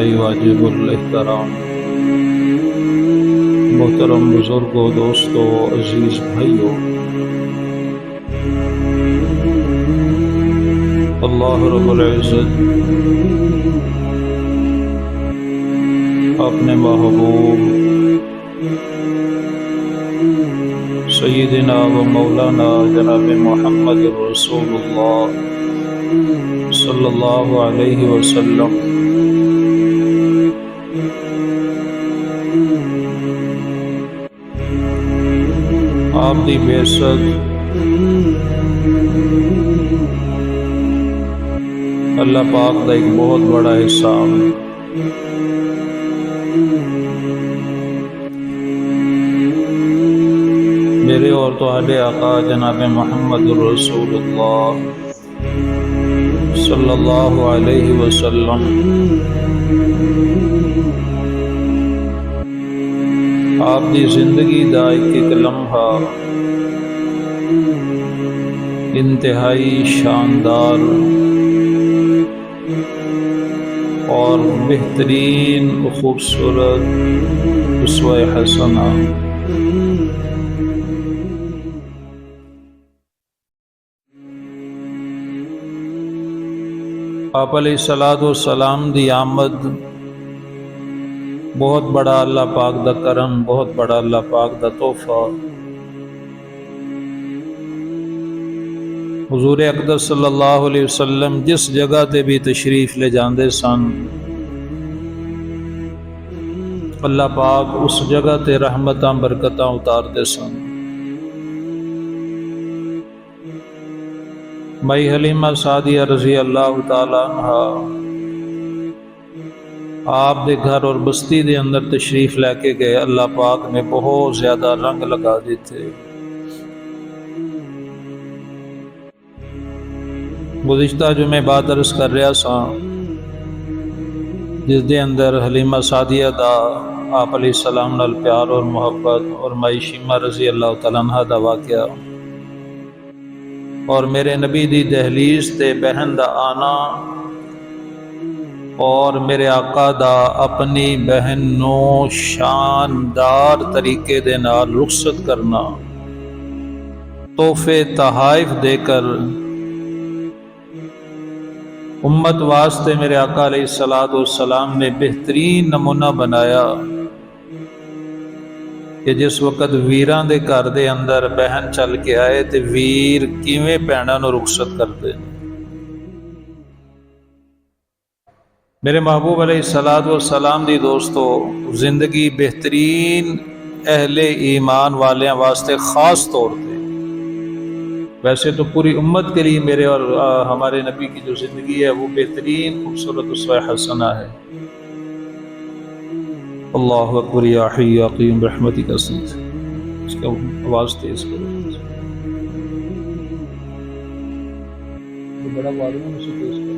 انتہائی واجب الاحترام محترم بزرگوں، دوستوں، عزیز بھائیوں، اللہ رب العزت اپنے محبوب سیدنا و مولانا جناب محمد رسول اللہ صلی اللہ علیہ وسلم آپ دی بعثت اللہ پاک دا ایک بہت بڑا احسان ہے۔ میرے اور تہاڈے آقا جناب محمد رسول اللہ صلی اللہ علیہ وسلم آپ دی زندگی دا ایک لمحہ انتہائی شاندار اور بہترین خوبصورت اسوہ حسنہ۔ آپ علیہ الصلوۃ والسلام دی آمد بہت بڑا اللہ پاک دا کرم، بہت بڑا اللہ پاک دا تحفہ۔ حضور اقدس صلی اللہ علیہ وسلم جس جگہ تے بھی تشریف لے جاندے سن، اللہ پاک اس جگہ تے رحمتاں برکتاں اتاردے سن۔ مائی حلیمہ سعدیہ رضی اللہ تعالی عنہا آپ دے گھر اور بستی دے اندر تشریف لے کے گئے، اللہ پاک نے بہت زیادہ رنگ لگا دیتے۔ گزشتہ جمعے بعد عرض کر رہا سا، جس دے اندر حلیمہ سعدیہ دا آپ علیہ السلام نال پیار اور محبت اور مائی شیمہ رضی اللہ تعالیٰ عنہ دا واقعہ اور میرے نبی دی دہلیز تے بہن دا آنا اور میرے آقا دا اپنی بہن نو شاندار طریقے دے نال رخصت کرنا، تحفے تحائف دے کر امت واسطے میرے آقا علیہ الصلوۃ والسلام نے بہترین نمونہ بنایا کہ جس وقت ویراں دے گھر دے اندر بہن چل کے آئے تے ویر کیویں بہناں نو رخصت کردے۔ میرے محبوب علیہ الصلوۃ والسلام دی دوستو زندگی بہترین اہل ایمان والیاں واسطے خاص طور پہ، ویسے تو پوری امت کے لیے میرے اور ہمارے نبی کی جو زندگی ہے وہ بہترین خوبصورت اسوہ حسنہ ہے۔ اللہ اکبر یا حی یا قیوم برحمتک استغیث۔ اس کا آواز تیز کرو، بڑا واضح ہے، اسے تیز کرو۔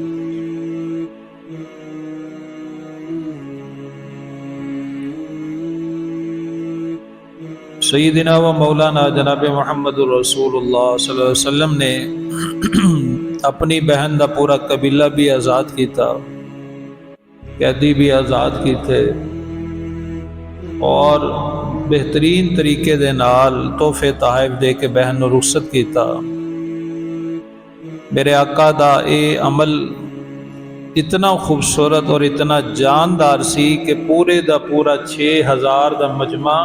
سیدنا و مولانا جناب محمد رسول اللہ صلی اللہ علیہ وسلم نے اپنی بہن دا پورا قبیلہ بھی آزاد کیتا، قیدی بھی آزاد کیتے اور بہترین طریقے دے نال تحفے تحائف دے کے بہن نو رخصت کیتا۔ میرے آقا دا اے عمل اتنا خوبصورت اور اتنا جاندار سی کہ پورے دا پورا 6000 دا مجمع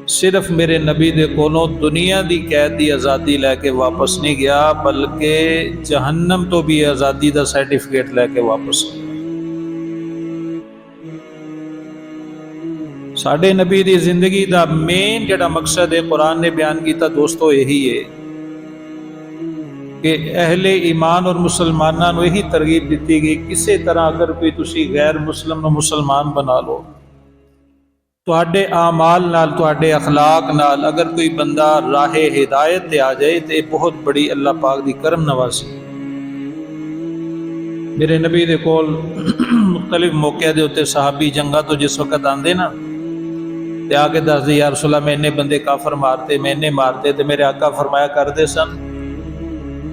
صرف میرے نبی دے کولوں دنیا دی قید دی آزادی لے کے واپس نہیں گیا، بلکہ جہنم تو بھی آزادی دا سرٹیفکیٹ لے کے واپس گیا۔ ساڈے نبی دی زندگی دا مین جڑا مقصد ہے قرآن نے بیان کیتا دوستو یہی ہے کہ اہل ایمان اور مسلمانوں کو یہی ترغیب دیتی گئی، کسی طرح اگر کوئی تسی غیر مسلم نو مسلمان بنا لو، تواڈے اعمال نال، تواڈے اخلاق نال اگر کوئی بندہ راہ ہدایت تے آ جائے تو یہ بہت بڑی اللہ پاک دی کرم نوازی۔ میرے نبی دے کول مختلف موقع دے ہوتے صحابی جنگاں تو جس وقت آندے نا تے آ کے دس دی یا رسول اللہ میں نے بندے کافر مارتے، میں نے مارتے، تے میرے آقا فرمایا کردے سن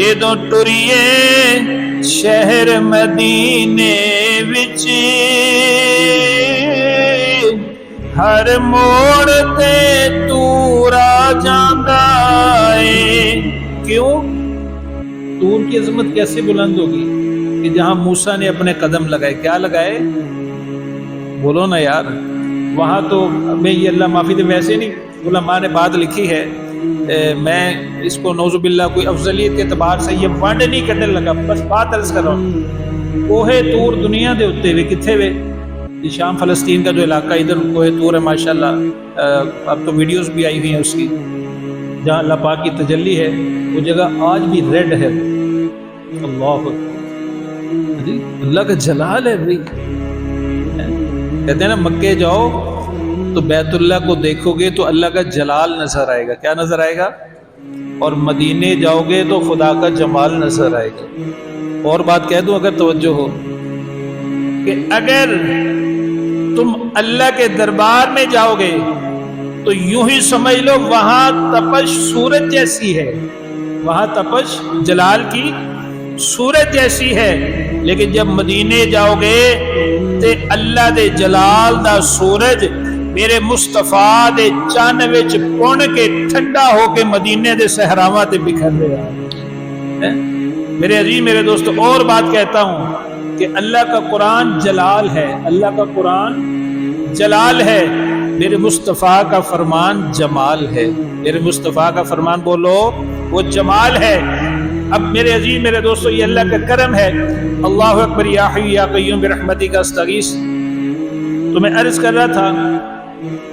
جدوں ٹریے شہر مدینے وچ ہر موڑ تے تورا جاندا اے۔ کیوں؟ طور کی عظمت کیسے بلند ہوگی کہ جہاں موسیٰ نے اپنے قدم لگائے، کیا لگائے؟ بولو نا یار۔ وہاں تو میں یہ اللہ معافی دے، ویسے نہیں، علماء نے بات لکھی ہے، میں اس کو نعوذ باللہ کوئی افضلیت کے اعتبار سے یہ ونڈ نہیں کرنے لگا، بس بات عرض کر رہا ہوں۔ کوہ طور دنیا دے ہوتے ہوئے کتنے ہوئے؟ شام فلسطین کا جو علاقہ ادھر کوہ طور ہے ماشاءاللہ، اب تو ویڈیوز بھی آئی ہوئی ہیں اس کی، جہاں اللہ پاک کی تجلی ہے، وہ جگہ آج بھی ریڈ ہے۔ اللہ اللہ کا جلال ہے بھائی۔ کہتے ہیں نا مکے جاؤ تو بیت اللہ کو دیکھو گے تو اللہ کا جلال نظر آئے گا۔ کیا نظر آئے گا؟ اور مدینے جاؤ گے تو خدا کا جمال نظر آئے گا۔ اور بات کہہ دوں اگر توجہ ہو کہ اگر تم اللہ کے دربار میں جاؤ گے تو یوں ہی سمجھ لو وہاں تپش سورج جیسی ہے، وہاں تپش جلال کی سورج جیسی ہے، لیکن جب مدینے جاؤ گے تے اللہ دے جلال دا سورج میرے مصطفیٰ دے چن وچ پن کے ٹھنڈا ہو کے مدینے دے صحراواں تے بکھر رہا ہے۔ میرے عزیز میرے دوست، اور بات کہتا ہوں کہ اللہ کا قرآن جلال ہے، اللہ کا قرآن جلال ہے، میرے مصطفیٰ کا فرمان جمال ہے، میرے مصطفیٰ کا فرمان بولو وہ جمال ہے۔ اب میرے عزیز میرے دوستو، یہ اللہ کا کرم ہے۔ اللہ اکبر، یا حی یا قیوم برحمتک استغیث۔ تو میں عرض کر رہا تھا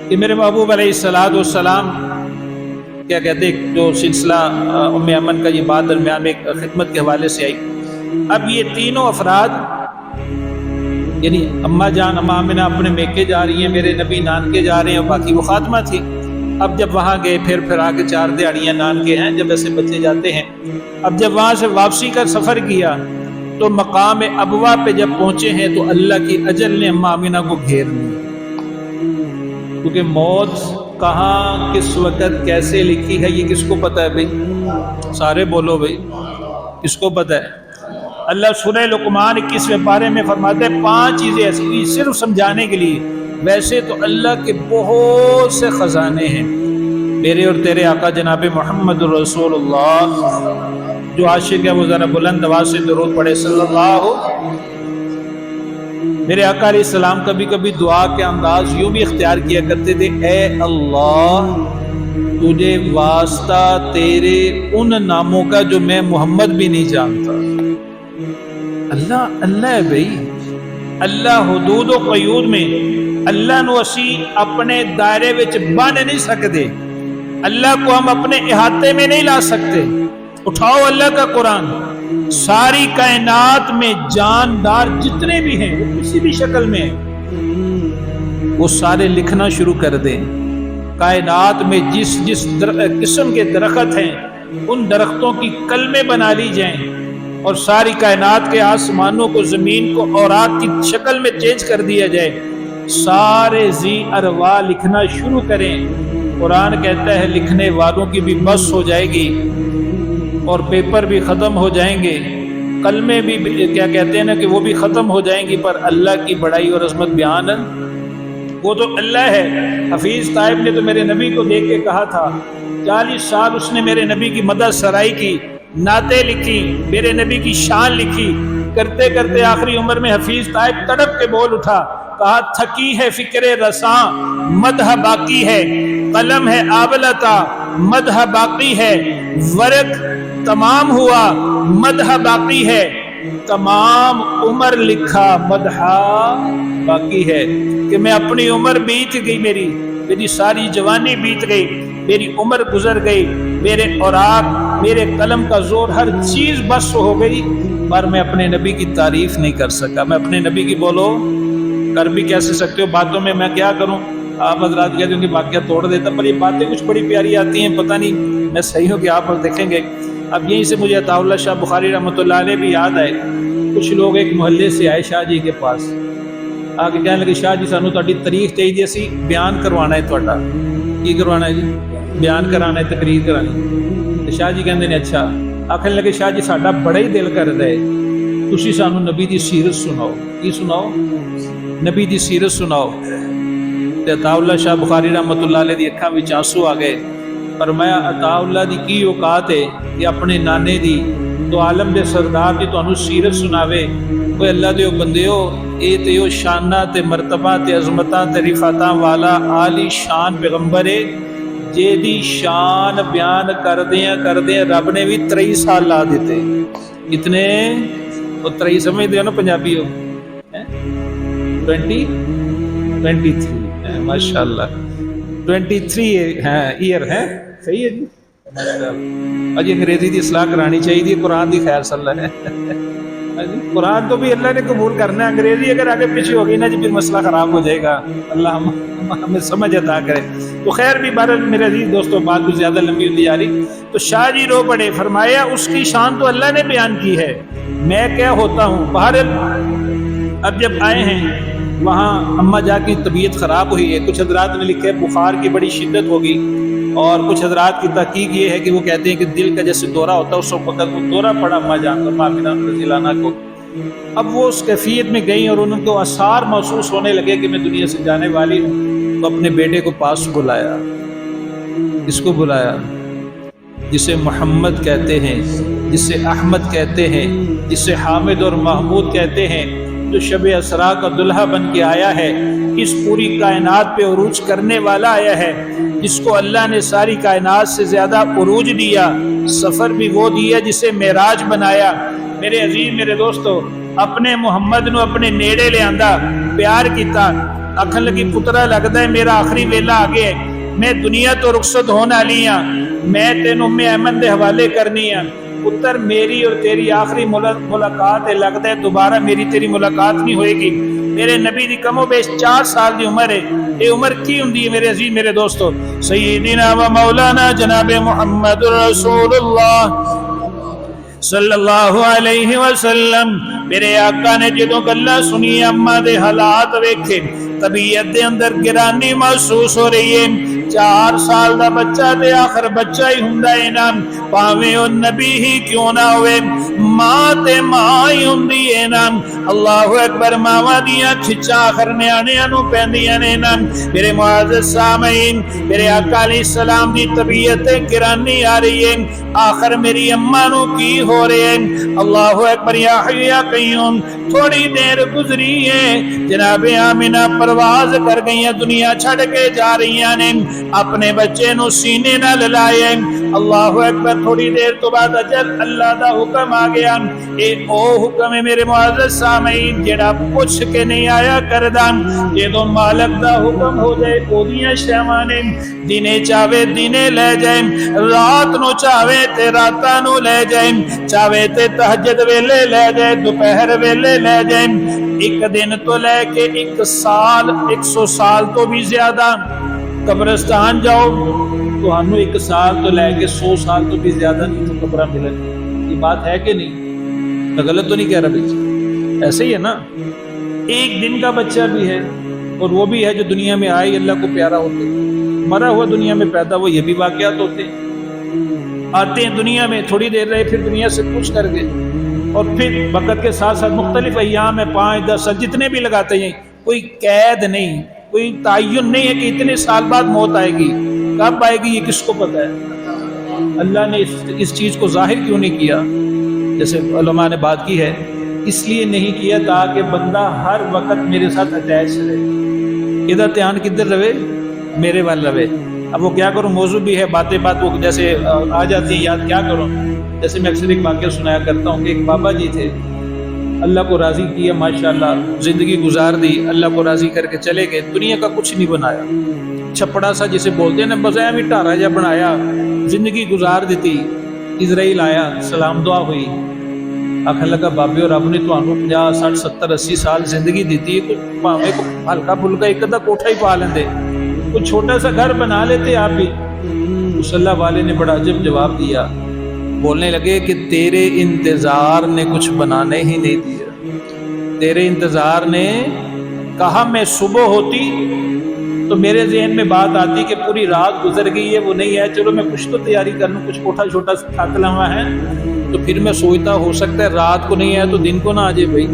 کہ میرے محبوب علیہ السلام کیا کہتے ہیں، جو سلسلہ ام ایمن کا یہ بات درمیان میں خدمت کے حوالے سے آئی، اب یہ تینوں افراد یعنی اماں جان اماں آمنہ اپنے میکے جا رہی ہیں، میرے نبی نانکے جا رہے ہیں، اور باقی وہ خاتمہ تھی۔ اب جب وہاں گئے پھر آ کے 4 دیہڑیاں نانکے ہیں، جب ایسے بچے جاتے ہیں، اب جب وہاں سے واپسی کا سفر کیا تو مقام ابوا پہ جب پہنچے ہیں تو اللہ کی اجل نے اماں آمنہ کو گھیر لیا، کیونکہ موت کہاں کس وقت کیسے لکھی ہے یہ کس کو پتہ ہے بھائی؟ سارے بولو بھائی، کس کو پتہ ہے؟ اللہ سورہ لقمان 21ویں پارے میں فرماتے ہیں 5 چیزیں ایسی، صرف سمجھانے کے لیے، ویسے تو اللہ کے بہت سے خزانے ہیں۔ میرے اور تیرے آقا جناب محمد رسول اللہ، جو عاشق ہے وہ ذرا بلند آواز سے درود پڑھے صلی اللہ۔ میرے آقا علیہ السلام کبھی کبھی دعا کے انداز یوں بھی اختیار کیا کرتے تھے، اے اللہ تجھے واسطہ تیرے ان ناموں کا جو میں محمد بھی نہیں جانتا۔ اللہ اللہ ہے بھائی، اللہ حدود و قیود میں اللہ نو اسی اپنے دائرے وچ بن نہیں سکتے، اللہ کو ہم اپنے احاطے میں نہیں لا سکتے۔ اٹھاؤ اللہ کا قرآن، ساری کائنات میں جاندار جتنے بھی ہیں وہ کسی بھی شکل میں ہیں، وہ سارے لکھنا شروع کر دیں۔ کائنات میں جس قسم کے درخت ہیں ان درختوں کی کلمے بنا لی جائیں، اور ساری کائنات کے آسمانوں کو زمین کو اوراق کی شکل میں چینج کر دیا جائے، سارے ذی ارواح لکھنا شروع کریں۔ قرآن کہتا ہے لکھنے والوں کی بھی بس ہو جائے گی اور پیپر بھی ختم ہو جائیں گے، کلمے بھی کیا کہتے ہیں نا کہ وہ بھی ختم ہو جائیں گی، پر اللہ کی بڑائی اور عظمت بیان وہ تو اللہ ہے۔ حفیظ طائب نے تو میرے نبی کو دیکھ کے کہا تھا 40 سال اس نے میرے نبی کی مدح سرائی کی، نعتیں لکھی، میرے نبی کی شان لکھی، کرتے کرتے آخری عمر میں حفیظ طائب تڑپ کے بول اٹھا، کہا تھکی ہے فکر رساں مدح باقی ہے، قلم ہے آبلتا مدح باقی ہے، ورق تمام ہوا مدح باقی ہے، تمام عمر لکھا مدح باقی ہے۔ کہ میں اپنی عمر بیت گئی، میری ساری جوانی بیت گئی، میری عمر گزر گئی، میرے اوراق میرے قلم کا زور ہر چیز بس ہو گئی، پر میں اپنے نبی کی تعریف نہیں کر سکا۔ میں اپنے نبی کی بولو کر بھی کیسے سکتے ہو، باتوں میں میں کیا کروں؟ آپ حضرات کہتے ہیں کہ واقعہ توڑ دیتا، پر یہ باتیں کچھ بڑی پیاری آتی ہیں، پتہ نہیں میں صحیح ہوں کہ آپ دیکھیں گے۔ اب یہیں سے مجھے عطا اللہ شاہ بخاری رحمۃ اللہ علیہ بھی یاد آئے، کچھ لوگ ایک محلے سے آئے شاہ جی کے پاس، آگے کہنے لگے شاہ جی سانو تہاڈی تاریخ چاہیے سی، بیان کروانا ہے تہاڈا۔ کی کروانا ہے جی؟ بیان کرانا ہے، تقریر کرانی۔ تو شاہ جی کہندے نے اچھا آخر لگے شاہ جی ساڈا بڑا ہی دل کر رہا ہے تسی سانو نبی دی سیرت سناؤ. کی سناؤ؟ نبی دی سیرت سناؤ. تے عطا اللہ شاہ بخاری رحمۃ اللہ علیہ دی اکھاں وچ آنسو آ گئے. فرمایا عطا اللہ دی کی اوقات ہے کہ اپنے نانے دی تو عالم دے سردار دی تانوں سیرت سناوے. کوئی اللہ دیو بندیو اے تے او شاناں تے مرتبہ تے عظمتاں تے رفعتاں والا عالی شان پیغمبر ہے جے دی شان بیان کردیاں رب نے بھی 23 سال لا دیتے. کتنے؟ وہ 23 سمجھتے ہو نا پنجابی ہو 23 ماشاء اللہ 23 ایئر ہے. صحیح ہے جی. اجی انگریزی دی اصلاح کرانی چاہیے. قرآن دی خیر صلی اللہ ہے. قرآن تو بھی اللہ نے قبول کرنا ہے. انگریزی اگر آگے پیچھے ہوگی نا جی پھر مسئلہ خراب ہو جائے گا. اللہ ہمیں سمجھ عطا کرے. تو خیر بھی بہرحال میرے عزیز دوستوں بات کچھ زیادہ لمبی ہوتی جا رہی. تو شاہ جی رو پڑے. فرمایا اس کی شان تو اللہ نے بیان کی ہے, میں کیا ہوتا ہوں. بہرحال اب جب آئے ہیں وہاں اماں جا کی طبیعت خراب ہوئی ہے. کچھ حضرات نے لکھے بخار کی بڑی شدت ہوگی, اور کچھ حضرات کی تحقیق یہ ہے کہ وہ کہتے ہیں کہ دل کا جیسے دورہ ہوتا ہے اس وقت وہ دورہ پڑا اماں جان کو آمنہ رضی اللہ عنہا کو. اب وہ اس کیفیت میں گئیں اور ان کو آثار محسوس ہونے لگے کہ میں دنیا سے جانے والی ہوں. تو اپنے بیٹے کو پاس بلایا. اس کو بلایا جسے محمد کہتے ہیں, جسے احمد کہتے ہیں, جسے حامد اور محمود کہتے ہیں, جو شب اسراء کا دلہا بن کے آیا ہے, اس پوری کائنات پہ عروج کرنے والا آیا ہے, جس کو اللہ نے ساری کائنات سے زیادہ عروج دیا, سفر بھی وہ دیا جسے معراج بنایا. میرے عزیز میرے دوستو اپنے محمد نو اپنے نیڑے لے آندا, پیار کیتا. آکھن لگی پترا لگتا ہے میرا آخری ویلا آ گیا ہے, میں دنیا تو رخصت ہونے والی ہاں, میں تینوں ام ایمن دے حوالے کرنی ہاں. پتر میری اور تیری آخری ملاقات ہے, لگتا ہے دوبارہ میری تیری ملاقات نہیں ہوئے گی. میرے نبی دی کم و بیش 4 سال دی عمر ہے. یہ عمر کی ہوندی ہے میرے عزیز میرے دوستو؟ سیدنا و مولانا جناب محمد رسول اللہ صلی اللہ علیہ وسلم. میرے آقا نے جدوں گلاں سنی اماں دے حالات ویکھے, طبیعت دے اندر گرانی محسوس ہو رہی ہے. 4 سال دا بچہ تے آخر بچہ ہی ہوندا ہے نا, پاویں او نبی ہی کیوں نہ ہوئے, ماں تے ماں ہی ہوندی ہے نا. اللہ اکبر. ماواں دیاں کھچاں آخر نیانیاں نو پیندیاں نے نا. میرے معزز سامعین, میرے آقا علیہ السلام دی طبیعت گرانی آ رہی ہے. آخر میری اماں نو کی ہو رہے ہیں. اللہ اکبر. یا حی یا قیوم. تھوڑی دیر گزری ہے, جناب آمنہ پرواز کر گئی ہیں, دنیا چھڑ کے جا رہی ہیں, اپنے بچے نو سینے نہ للائے. اللہ اکبر. تھوڑی دیر تو بعد اجل اللہ دا حکم آ گیا. اے او حکم ہے میرے معزز سامعین جڑا پوچھ کے نہیں آیا کردا. جدوں مالک دا حکم ہو جائے اودیاں شیواں نے, دنے چاہے دنے لے جائے, رات نو چاہے تے راتاں نو لے جائے, چاہے تے تہجد ویلے لے جائے, دوپہر ویلے لے جائے. ایک دن تو لے کے 1 سال 100 سال تو بھی زیادہ قبرستان جاؤ تو ہنو 1 سال تو لے کے 100 سال تو بھی زیادہ نہیں تو قبرہ ملن. یہ بات ہے کہ نہیں؟ میں غلط تو نہیں کہہ رہا بچہ؟ ایسے ہی ہے نا. ایک دن کا بچہ بھی ہے, اور وہ بھی ہے جو دنیا میں آئے اللہ کو پیارا ہوتے, مرا ہوا دنیا میں پیدا ہوا, یہ بھی واقعات ہوتے ہیں. آتے ہیں دنیا میں, تھوڑی دیر رہے, پھر دنیا سے کچھ کر گئے, اور پھر وقت کے ساتھ ساتھ مختلف ایام ہے, 5 10 جتنے بھی لگاتے ہیں. کوئی قید نہیں, کوئی تعین نہیں ہے کہ اتنے سال بعد موت آئے گی. کب آئے گی یہ کس کو پتہ ہے؟ اللہ نے اس چیز کو ظاہر کیوں نہیں کیا؟ جیسے علماء نے بات کی ہے, اس لیے نہیں کیا تاکہ بندہ ہر وقت میرے ساتھ اٹیچ رہے. ادھر دھیان کدھر رہے؟ میرے وال رہے. اب وہ کیا کروں, موضوع بھی ہے, باتیں بات وہ جیسے آ جاتی ہیں یاد, کیا کروں. جیسے میں اکثر ایک واقعہ سنایا کرتا ہوں کہ ایک بابا جی تھے, اللہ کو راضی کیا, ماشاءاللہ زندگی گزار دی, اللہ کو راضی کر کے چلے گئے, دنیا کا کچھ نہیں بنایا, چھپڑا سا جسے بولتے ہیں نا, بس ایویں ٹھارا جا بنایا, زندگی گزار دیتی. اسرائیل آیا, سلام دعا ہوئی, آخر لگا بابے اور رب نے تو 50 60 70 80 سال زندگی دیتی ہے, کچھ پاویں کو ہلکا پھلکا ایک ادھا کوٹھا ہی پا لیندے, کچھ چھوٹا سا گھر بنا لیتے آپ بھی. اس اللہ والے نے بڑا عجب جواب دیا, بولنے لگے کہ تیرے انتظار نے کچھ بنانے ہی نہیں دیا. تیرے انتظار نے کہا میں صبح ہوتی تو میرے ذہن میں بات آتی کہ پوری رات گزر گئی ہے, وہ نہیں ہے, چلو میں کچھ تو تیاری کر لوں, کچھ کوٹھا چھوٹا سا ٹھاکلا ہوا ہے, تو پھر میں سوچتا ہو سکتا ہے رات کو نہیں آیا تو دن کو نہ آ جائے بھائی،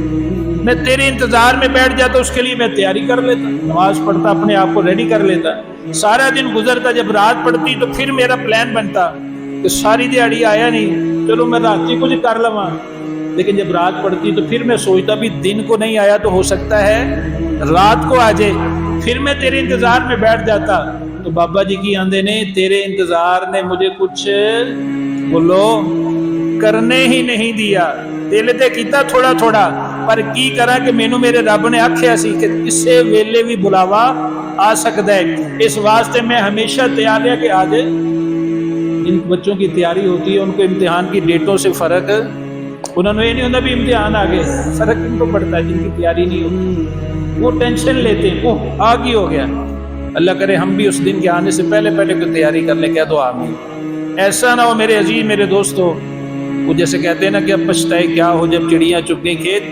میں تیرے انتظار میں بیٹھ جاتا، اس کے لیے میں تیاری کر لیتا، نماز پڑھتا، اپنے آپ کو ریڈی کر لیتا، سارا دن گزرتا، جب رات پڑتی تو پھر میرا پلان بنتا کہ ساری دیہڑی آیا نہیں، چلو میں رات ہی کچھ کر لواں، لیکن جب رات پڑتی تو پھر میں سوچتا بھی دن کو نہیں آیا تو ہو سکتا ہے رات کو آ جائے، پھر میں تیرے انتظار میں بیٹھ جاتا۔ تو بابا جی کی آندے نے تیرے انتظار نے مجھے کچھ بولو کرنے ہی نہیں دیا، دل تے کیتا تھوڑا تھوڑا، پر کی کرا کہ مینوں میرے رب نے آکھیا سی کہ کسے ویلے بھی بلاوا آ سکتا ہے، اس واسطے میں ہمیشہ تیار ہے کہ آ جائے۔ ان بچوں کی تیاری ہوتی ہے، ان کو امتحان کی ڈیٹوں سے فرق، انہوں نے یہ نہیں ہوتا بھی امتحان آ گئے، فرق ان کو پڑتا ہے جن کی تیاری نہیں ہوتی، وہ ٹینشن لیتے ہیں، وہ آگ ہی ہو گیا۔ اللہ کرے ہم بھی اس دن کے آنے سے پہلے پہلے کوئی تیاری کر لیں، کہہ دو آمین۔ ایسا نہ ہو میرے عزیز میرے دوستو، وہ جیسے کہتے ہیں نا کہ اب پچھتائے کیا ہو جب چڑیاں چگ گئیں کھیت،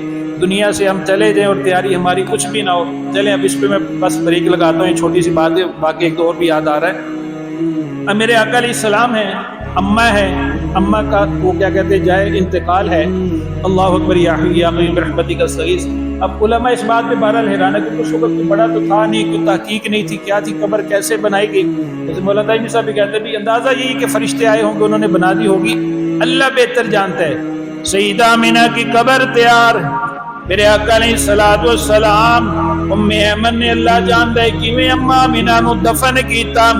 دنیا سے ہم چلے جائیں اور تیاری ہماری کچھ بھی نہ ہو۔ چلیں اب اس پہ میں بس بریک لگاتا ہوں، چھوٹی سی بات ہے، باقی ایک دو اور بھی یاد آ رہا ہے۔ اب میرے آقا علیہ السلام ہیں، اماں ہے، اماں کا وہ کیا کہتے ہیں جائے انتقال ہے، اللہ اکبر یا حی یا قیوم برحمتک استغیث۔ اب علماء اس بات پہ بہرحال حیران ہے کہ اس وقت بڑا تو تھا نہیں، کوئی تحقیق نہیں تھی، کیا تھی قبر کیسے بنائی گئی، جیسے مولانا تعین صاحب بھی کہتے ہیں بھی اندازہ یہی کہ فرشتے آئے ہوں گے انہوں نے بنا دی ہوگی، اللہ بہتر جانتا ہے۔ سیدہ آمنہ کی قبر تیار، میرے آقا علیہ الصلوۃ والسلام ام ایمن نے اللہ جاندا ہے کیویں اماں آمنہ نو دفن کیتا،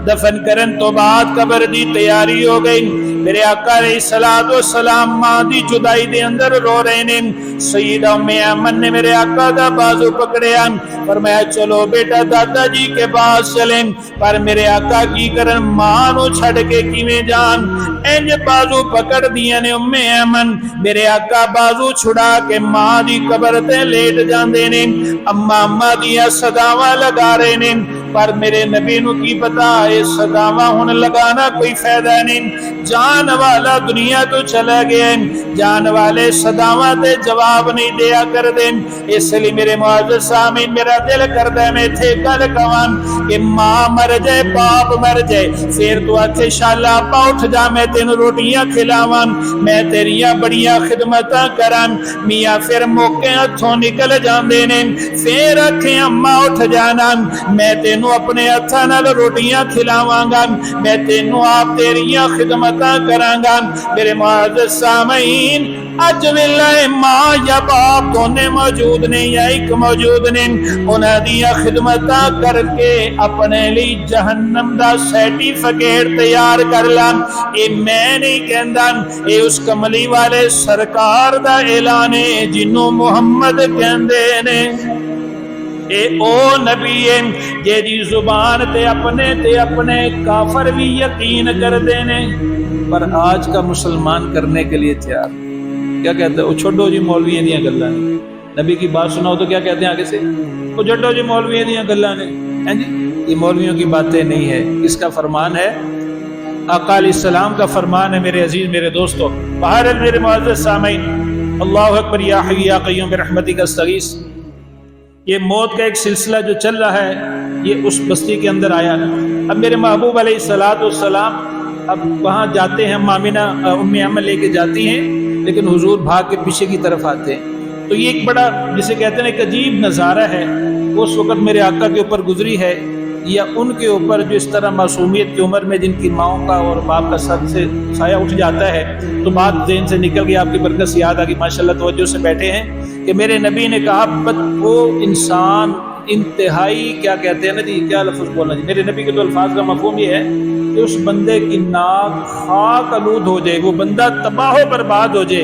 دفن کرن تو بعد قبر دی تیاری ہو گئی، میرے آقا علیہ الصلوۃ والسلام ماں دی جدائی دے اندر رو رہے نے، سیدہ ام ایمن نے میرے آقا دا بازو پکڑیا، فرمایا چلو بیٹا دادا جی کے پاس چلیں، پر میرے آقا کی کرن ماں نو چھڑ کے کیویں جان، انج بازو پکڑ دیا نے ام ایمن، میرے آقا بازو چھڑا کے ماں دی قبر تے لیٹ جاندے نے، اماں دیاں صداواں لگا رہے نے، پر میرے نبی نو کی پتا اے صداواں ہن لگانا کوئی فائدہ نہیں، جان والا دنیا تو چلا گیا، جان والے صداواں تے جواب نہیں دیا کر دیں، اس لیے میرے معزز سامعین میرا دل کردا ہے میں تھے گل کہاں کہ ماں مر جائے باپ مر جائے پھر تو آکھے شالا آپا اٹھ جا میں تینوں روٹیاں کھلاواں، میں تیریاں بڑیاں خدمتاں کراں، میاں پھر موقع ہتھوں نکل جاندے نے، پھر آکھے اماں اٹھ جانا میں تینوں اپنے ہتھاں نال روٹیاں کھلاواں گا، میں تینوں آپ تیریاں خدمتاں کراں گا۔ میرے معزز سامعین اج ویلے ماں یا باپ دونوں موجود نہیں یا ایک موجود نہیں، انہاں دیاں خدمتاں کر کے اپنے لیے جہنم دا سرٹیفکیٹ تیار کر لاں، اے میں نہیں کہندا، اے اس کملی والے سرکار دا اعلان ہے جنوں محمد کہندے نے، اے او نبی ہے جیدی زبان تے اپنے کافر بھی یقین کر دینے، پر آج کا مسلمان کرنے کے لیے تیار کیا کہتے ہیں، وہ چھوڑو جی مولویاں دیاں گلاں نے، نبی کی بات سناؤ تو کیا کہتے ہیں آگے سے، وہ چھوڑو جی مولویاں دیاں گلاں نے، ہیں جی یہ مولویوں کی باتیں نہیں ہے، اس کا فرمان ہے آقا علیہ السلام کا فرمان ہے میرے عزیز میرے دوستو۔ بہرحال میرے معزز سامعین اللہ اکبر یا حی یا قیوم برحمتک استغیث، یہ موت کا ایک سلسلہ جو چل رہا ہے یہ اس بستی کے اندر آیا ہے۔ اب میرے محبوب علیہ الصلوۃ والسلام اب وہاں جاتے ہیں، ام ایمن لے کے جاتی ہیں، لیکن حضور بھاگ کے پیچھے کی طرف آتے ہیں، تو یہ ایک بڑا جسے کہتے ہیں ایک عجیب نظارہ ہے، اس وقت میرے آقا کے اوپر گزری ہے یا ان کے اوپر جو اس طرح معصومیت کی عمر میں جن کی ماؤں کا اور باپ کا سر سے سایہ اٹھ جاتا ہے، تو بات ذہن سے نکل گئی، آپ کی برکت سے یاد آ گئی، ماشاءاللہ توجہ سے بیٹھے ہیں کہ میرے نبی نے کہا وہ انسان انتہائی کیا کہتے ہیں نا جی، کیا لفظ بولنا جی، میرے نبی کے تو الفاظ کا مفہوم یہ ہے کہ اس بندے کی ناک خاک آلود ہو جائے، وہ بندہ تباہ و برباد ہو جائے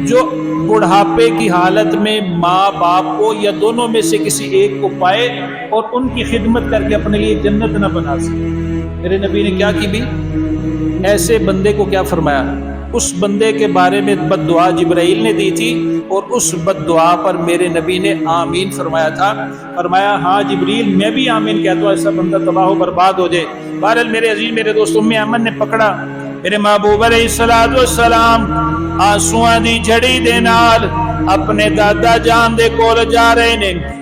جو بڑھاپے کی حالت میں ماں باپ کو یا دونوں میں سے کسی ایک کو پائے اور ان کی خدمت کر کے اپنے لیے جنت نہ بنا سکے۔ میرے نبی نے کیا کی بھی، ایسے بندے کو کیا فرمایا، اس بندے کے بارے میں بد دعا جبرائیل نے دی تھی اور اس بد دعا پر میرے نبی نے آمین فرمایا تھا، فرمایا ہاں جبریل میں بھی آمین کہتا ہوں ایسا بندہ تباہ و برباد ہو جائے۔ بہرحال میرے عزیز میرے دوست ام ایمن نے پکڑا میرے محبوب علیہ الصلوۃ والسلام، آنسواں دی جھڑی دے نال اپنے دادا جان دے کول جا رہے نے،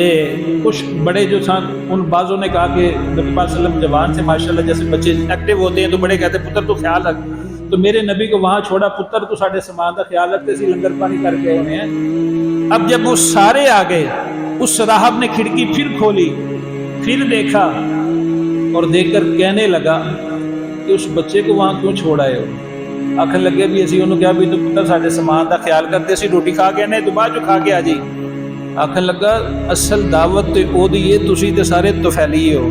تے کچھ بڑے جو تھا ان بعضوں نے کہا کہ نبی پاک صلی اللہ علیہ وسلم جوان سے ماشاءاللہ جیسے بچے ایکٹیو ہوتے ہیں تو بڑے کہتے ہیں پتر تو خیال رکھ، تو میرے نبی کو وہاں چھوڑا، پتر تو ساڑھے سامان کا خیال رکھتے سی لنگر پانی کر کے ہونے ہیں۔ اب جب وہ سارے آ گئے، اس راہب نے کھڑکی پھر کھولی، پھر دیکھا اور دیکھ کر کہنے لگا کہ اس بچے کو وہاں کیوں چھوڑائے ہو؟ آخر لگے بھی اسی انہوں کہا بھی تو پتر ساڑھے سامان کا خیال کرتے سی، روٹی کھا کے نہیں تو بعد جو کھا کے آ جی۔ آخر لگا اصل دعوت تے او دی ہے، تسی تے سارے توفیلی ہو،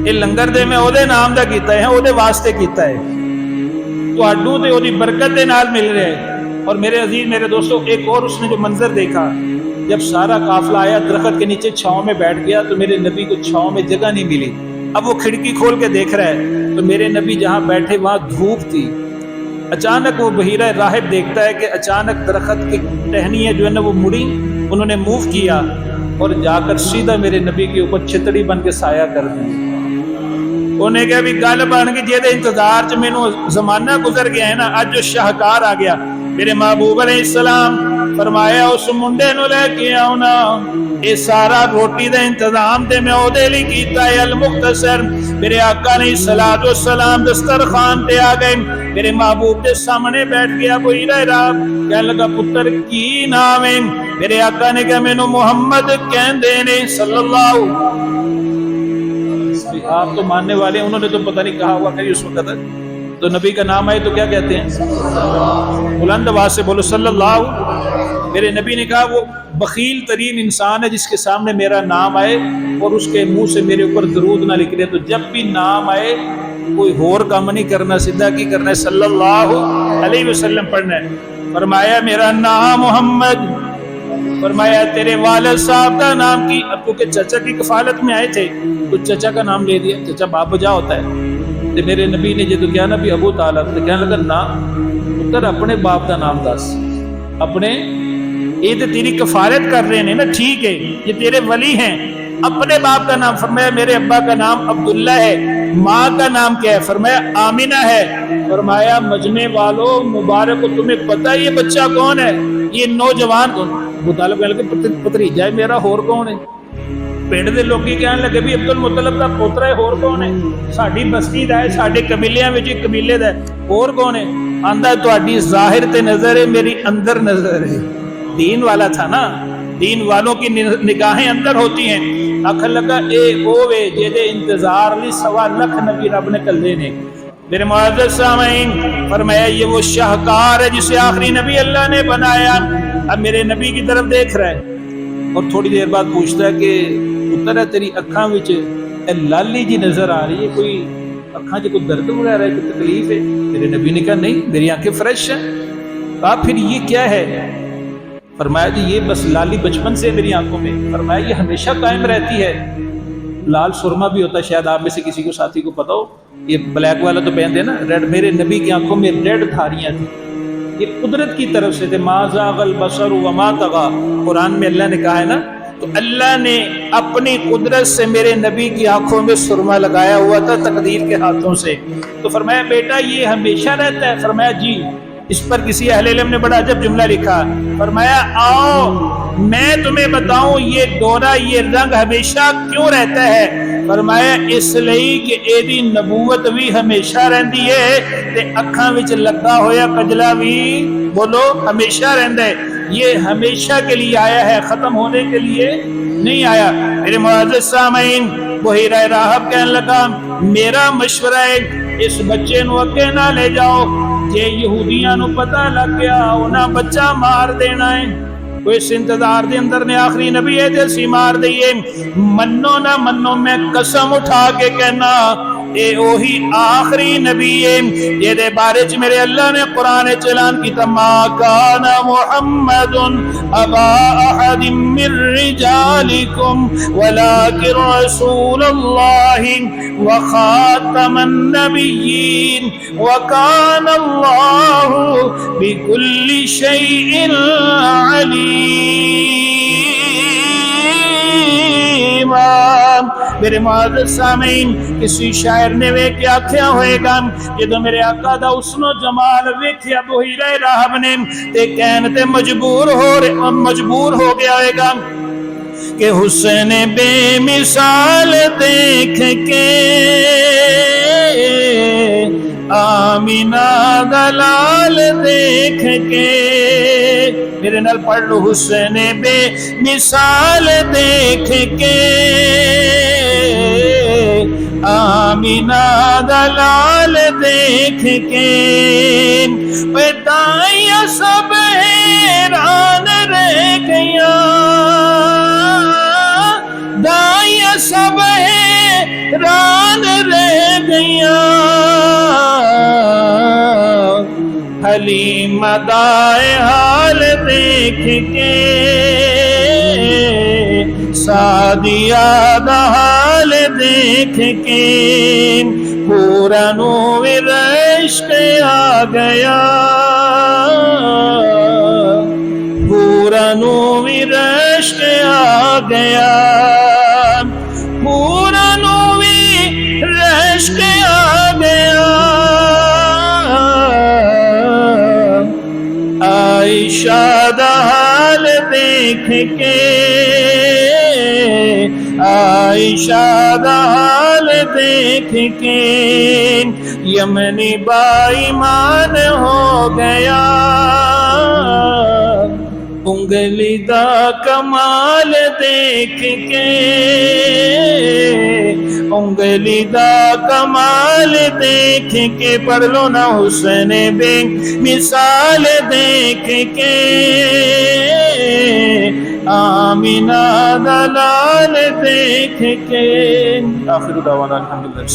یہ لنگر دے میں او دے نام دا کیتا ہے، او دے واسطے کیتا ہے، تو اڈو تے او دی برکت دے نال مل رہے ہیں۔ اور میرے عزیز میرے دوستو، ایک اور اس نے جو منظر دیکھا، جب سارا قافلہ آیا درخت کے نیچے چھاؤں میں بیٹھ گیا تو میرے نبی کو چھاؤں میں جگہ نہیں ملی۔ اب وہ کھڑکی کھول کے دیکھ رہا ہے تو میرے نبی جہاں بیٹھے وہاں دھوپ تھی۔ اچانک وہ بحیرہ راہب دیکھتا ہے کہ اچانک درخت کی ٹہنیاں جو ہے نا وہ مڑی، انہوں نے موو کیا اور جا کر سیدھا میرے نبی کے اوپر چھتڑی بن کے سایہ کر دی۔ انہیں کہا بھی گل بن گئی جہدے انتظار چ مینوں زمانہ گزر گیا ہے نا، اج جو شاہکار آ گیا۔ میرے محبوب علیہ السلام فرمایا اس منڈے نو لے کے آؤنا، یہ سارا روٹی دا انتظام تے میں او دے لئی کیتا ہے المختصر۔ میرے آقا علیہ الصلوۃ والسلام دسترخوان تے آ گئے، میرے محبوب دے سامنے بیٹھ گیا کوئی راہ، کہنے لگا پتر کی نام ہے؟ میرے آقا نے کہا مینوں محمد کہندے نے صلی اللہ۔ آپ تو ماننے والے ہیں، انہوں نے تو پتہ نہیں کہا ہوا کہ اس وقت تو نبی کا نام آئے تو کیا کہتے ہیں؟ بلند آواز سے بولو صلی اللہ۔ میرے نبی نے کہا وہ بخیل ترین انسان ہے جس کے سامنے میرا نام آئے اور اس کے منہ سے میرے اوپر درود نہ لکھ دے، تو جب بھی نام آئے کوئی اور کام نہیں کرنا، سیدھا کی کرنا ہے، صلی اللہ علیہ وسلم پڑھنا ہے۔ فرمایا میرا نام محمد، فرمایا تیرے والد صاحب کا نام کی، اب کیونکہ چچا کی کفالت میں آئے تھے تو چچا کا نام لے دیا، چچا باپ بجا ہوتا ہے۔ تو میرے نبی نے جو کیا نا بھی ابو طالب، تو کہنے لگا نا پتر اپنے باپ کا نام دس، اپنے یہ تو تیری کفالت کر رہے ہیں نا، ٹھیک ہے یہ تیرے ولی ہیں، اپنے باپ کا نام۔ فرمایا میرے ابا کا نام عبداللہ ہے، ماں کا نام کیا ہے؟ فرمایا آمینہ ہے۔ فرمایا مجمع والوں مبارک، تمہیں پتہ یہ بچہ کون ہے؟ یہ نوجوان کون؟ ابو طالب کہنے لگے پتریجا ہے میرا، اور کون ہے؟ پنڈ دے لوگ کہنے لگے بھی عبد المطلب کا پوترا ہے، اور کون ہے؟ ساڈی بستی دا ہے، ساڈے قبیلیاں وچ قبیلے دا ہے، اور کون ہے؟ آندا تہاڈی ظاہر تے نظر ہے، میری اندر نظر ہے۔ دین والا تھا نا، دین والوں کی نگاہیں اندر ہوتی ہیں۔ آخر لگا اے اوے جہدے انتظار لی 1.25 لاکھ نبی رب نے کلے نے۔ میرے معزز سامعین، فرمایا یہ وہ شاہکار ہے جسے آخری نبی اللہ نے بنایا۔ اب میرے نبی کی طرف دیکھ رہا ہے اور تھوڑی دیر بعد پوچھتا ہے کہ پتر ہے تیری اکھاں وچ لالی جی نظر آ رہی ہے، کوئی اکھاں چ کوئی درد وغیرہ ہے، کوئی تکلیف ہے؟ میرے نبی نے کہا نہیں، میری آنکھیں فریش ہیں۔ کہا پھر یہ کیا ہے؟ فرمایا جی یہ بس لالی بچپن سے میری آنکھوں میں۔ فرمایا یہ ہمیشہ قائم رہتی ہے۔ لال سرما بھی ہوتا ہے، شاید آپ میں سے کسی کو ساتھی کو پتا ہو، یہ بلیک والا تو پہنتے ہیں نا ریڈ، میرے نبی کی آنکھوں میں ریڈ دھاریاں تھیں، یہ قدرت کی طرف سے تھے۔ ما زاغ البصر وما طغى، قرآن میں اللہ نے کہا ہے نا، تو اللہ نے اپنی قدرت سے میرے نبی کی آنکھوں میں سرما لگایا ہوا تھا تقدیر کے ہاتھوں سے۔ تو فرمایا بیٹا یہ ہمیشہ رہتا ہے؟ فرمایا جی۔ اس پر کسی اہل علم نے بڑا عجب جملہ لکھا، فرمایا آؤ میں تمہیں بتاؤں یہ دورہ، یہ رنگ ہمیشہ کیوں رہتا ہے؟ فرمایا اس لئی کہ ایدی نبوت بھی ہمیشہ رہندی ہے تے اکھاں وچ لگا ہویا کجلا بھی بولو ہمیشہ رہندا ہے۔ یہ ہمیشہ کے لیے آیا ہے، ختم ہونے کے لیے نہیں آیا۔ میرے معزز سامعین، بحیرہ راہب کہنے لگا میرا مشورہ ہے اس بچے نو اگے نہ لے جاؤ، جے یہودیاں نو پتہ لگ گیا انہاں بچہ مار دینا ہے۔ کوئی اس انتظار دے اندر نے آخری نبی ہے جیسی مار دئیے، منو نہ منو میں قسم اٹھا کے کہنا اے اوہی آخری نبی ہے یہ دے بارے چ میرے اللہ نے قرآن اعلان کیتا، ما کان محمد ابا احد من رجالکم ولکن رسول اللہ وخاتم النبیین وکان اللہ بکل شیء علیم۔ میرے معزز سامعین، کسی شاعر نے ویکھ آکھیا ہوئے گا جدوں میرے آقا دا حسن و جمال ویکھیا بحیرہ راہب نے تے کہن تے مجبور ہو گیا ہوئے گا کہ حسن بے مثال دیکھ کے آمینہ دلال دیکھ کے، میرے نال پڑھ لو، حسن بے مثال دیکھ کے آمینہ دلال دیکھ کے، دائیاں سب حیران رہ گیا، دائیاں سب حیران رہ گیا، حلیمہ دائے حال دیکھ کے، سعدیہ دا حال دیکھ کے، پورا نور عشق آ گیا، پورا نور عشق آ گیا، پورا نور عشق آ گیا، عائشہ دا حال دیکھ کے، عائشہ دا حال دیکھ کے، یمنی با ایمان ہو گیا، انگلی دا کمال دیکھ کے، انگلی دا کمال دیکھ کے، پڑھ لو نا، حسن بے مثال دیکھ کے آمینہ دلال دیکھ کے۔ آخر دعوانا الحمدللہ۔